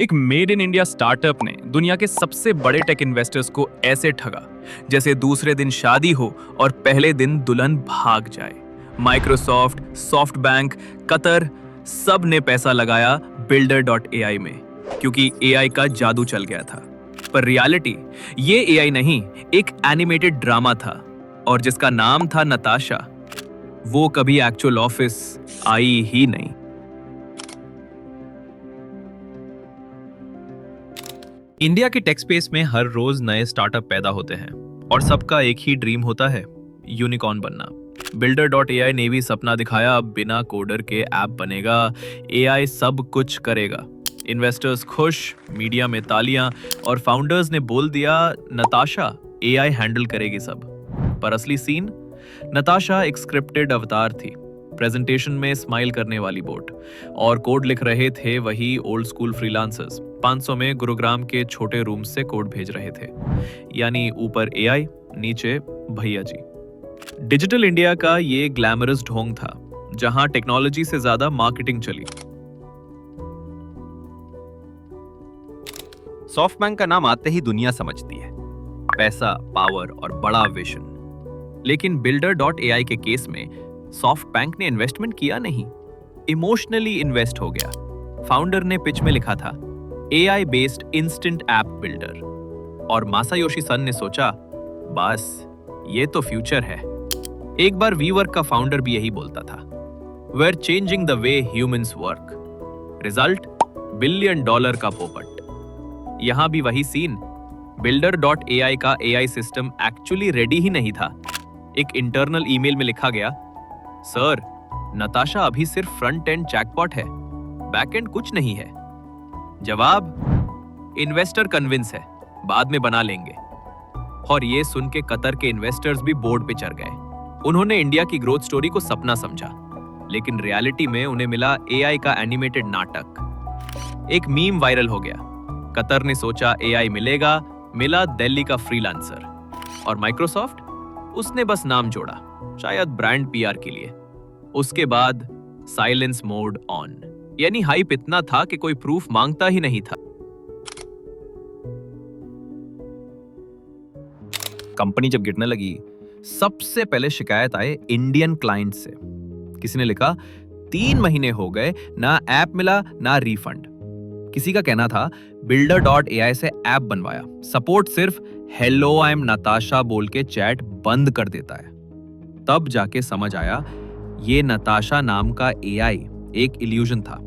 एक made in India startup ने दुनिया के सबसे बड़े टेक इन्वेस्टर्स को ऐसे ठगा जैसे दूसरे दिन शादी हो और पहले दिन दुल्हन भाग जाए। माइक्रोसॉफ्ट, सॉफ्टबैंक, कतर सब ने पैसा लगाया builder.ai में क्योंकि एआई का जादू चल गया था। पर रियलिटी ये एआई नहीं, एक एनिमेटेड ड्रामा था और जिसका नाम था नताशा। वो कभी एक्चुअल ऑफिस आई ही नहीं। इंडिया के टेक स्पेस में हर रोज नए स्टार्टअप पैदा होते हैं और सबका एक ही ड्रीम होता है, यूनिकॉर्न बनना। builder.ai ने भी सपना दिखाया, बिना कोडर के ऐप बनेगा, एआई सब कुछ करेगा। इन्वेस्टर्स खुश, मीडिया में तालियां और फाउंडर्स ने बोल दिया नताशा एआई हैंडल करेगी सब। पर असली सीन, नताशा एक स्क्रिप्टेड अवतार थी। प्रेजेंटेशन में स्माइल करने वाली बोट और कोड लिख रहे थे वही ओल्ड स्कूल फ्रीलांसर्स। 500 में गुरुग्राम के छोटे रूम से कोड भेज रहे थे। यानी ऊपर एआई, नीचे भैया जी। डिजिटल इंडिया का ये ग्लैमरस ढोंग था जहां टेक्नोलॉजी से ज्यादा मार्केटिंग चली। सॉफ्टबैंक का नाम आते ही दुनिया समझती है, पैसा, पावर और बड़ा विजन। लेकिन builder.ai के केस में सॉफ्टबैंक ने इन्वेस्टमेंट किया नहीं, इमोशनली इन्वेस्ट हो गया। फाउंडर ने पिच में लिखा था AI based instant app builder और मासायोशी सन ने सोचा बस ये तो फ्यूचर है। एक बार वीवर्क का फाउंडर भी यही बोलता था, we are changing the way humans work. Result $1 billion का पोपट। यहां भी वही सीन, builder.ai का एआई सिस्टम एक्चुअली रेडी ही नहीं था। एक इंटरनल ईमेल में लिखा गया, सर नताशा अभी सिर्फ फ्रंट एंड चैटबॉट है, बैक एंड कुछ नहीं है। जवाब, इन्वेस्टर कन्विंस है, बाद में बना लेंगे। और ये सुन के कतर के इन्वेस्टर्स भी बोर्ड पे चढ़ गए। उन्होंने इंडिया की ग्रोथ स्टोरी को सपना समझा, लेकिन रियलिटी में उन्हें मिला एआई का एनिमेटेड नाटक। एक मीम वायरल हो गया, कतर ने सोचा एआई मिलेगा, मिला दिल्ली का फ्रीलांसर। और माइक्रोसॉफ्ट, उसने बस नाम जोड़ा, शायद ब्रांड पीआर के लिए। उसके बाद साइलेंस मोड ऑन, यानी हाइप इतना था कि कोई प्रूफ मांगता ही नहीं था। कंपनी जब गिरने लगी, सबसे पहले शिकायत आए इंडियन क्लाइंट से। किसी ने लिखा 3 महीने हो गए, ना ऐप मिला ना रिफंड। किसी का कहना था builder.ai से ऐप बनवाया, सपोर्ट सिर्फ हेलो आई एम नताशा बोल के चैट बंद कर देता है। तब जाके समझ आया ये नताशा नाम का एआई एक इल्यूजन था।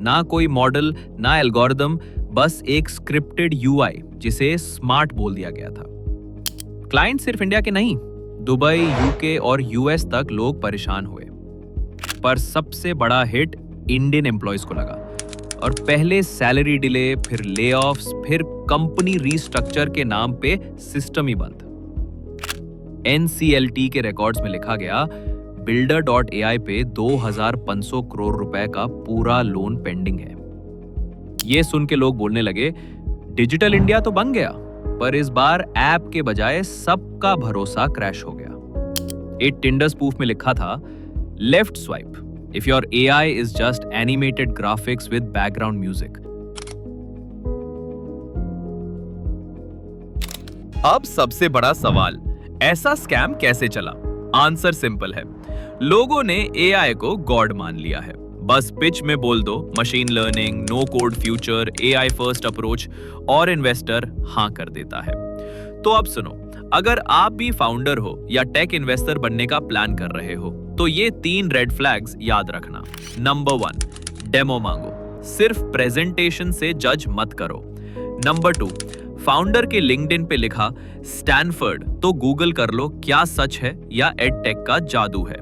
ना कोई मॉडल, ना एल्गोरिदम, बस एक स्क्रिप्टेड यूआई जिसे स्मार्ट बोल दिया गया था। क्लाइंट सिर्फ इंडिया के नहीं, दुबई, यूके और यूएस तक लोग परेशान हुए। पर सबसे बड़ा हिट इंडियन एम्प्लॉयज को लगा और पहले सैलरी डिले, फिर लेऑफ्स, फिर कंपनी रीस्ट्रक्चर के नाम पे सिस्टम ही बंद। एनसीएलटी के रिकॉर्ड्स में लिखा गया builder.ai पे 2500 करोड़ रुपए का पूरा लोन पेंडिंग है। ये सुन के लोग बोलने लगे डिजिटल इंडिया तो बन गया, पर इस बार ऐप के बजाय सबका भरोसा क्रैश हो गया। एक टिंडर स्पूफ में लिखा था left swipe if your AI is just animated graphics with background music। अब सबसे बड़ा सवाल, ऐसा स्कैम कैसे चला? आंसर सिंपल है, लोगों ने एआई को गॉड मान लिया है। बस पिच में बोल दो machine learning, no code future, AI first approach और इन्वेस्टर हाँ कर देता है। तो अब सुनो, अगर आप भी फाउंडर हो या टेक इन्वेस्टर बनने का प्लान कर रहे हो तो ये 3 रेड फ्लैग्स याद रखना। नंबर 1, डेमो मांगो, सिर्फ प्रेजेंटेशन से जज मत करो। नंबर 2, फाउंडर के लिंक्डइन पे लिखा स्टैनफोर्ड तो गूगल कर लो क्या सच है या एडटेक का जादू है।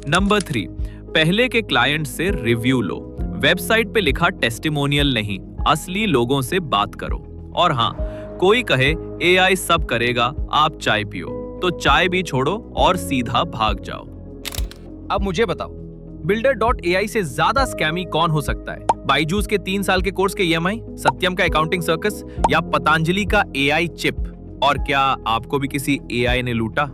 नंबर 3, पहले के क्लाइंट से रिव्यू लो, वेबसाइट पे लिखा टेस्टिमोनियल नहीं, असली लोगों से बात करो। और हाँ, कोई कहे एआई सब करेगा, आप चाय पियो, तो चाय भी छोड़ो और सीधा भाग जाओ। अब मुझे बताओ, builder.ai से ज्यादा स्कैमी कौन हो सकता है? बाइजूस के 3 साल के कोर्स के ईएमआई, सत्यम का अकाउंटिंग सर्कस या पतंजलि का एआई चिप? और क्या आपको भी किसी एआई ने लूटा?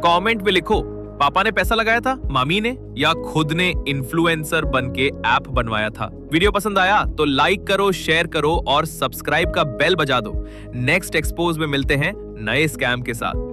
कमेंट में लिखो पापा ने पैसा लगाया था, मामी ने, या खुद ने इन्फ्लुएंसर बन के ऐप बनवाया था? वीडियो पसंद आया तो लाइक करो, शेयर करो और सब्सक्राइब का बेल बजा दो। नेक्स्ट एक्सपोज में मिलते हैं नए स्कैम के साथ।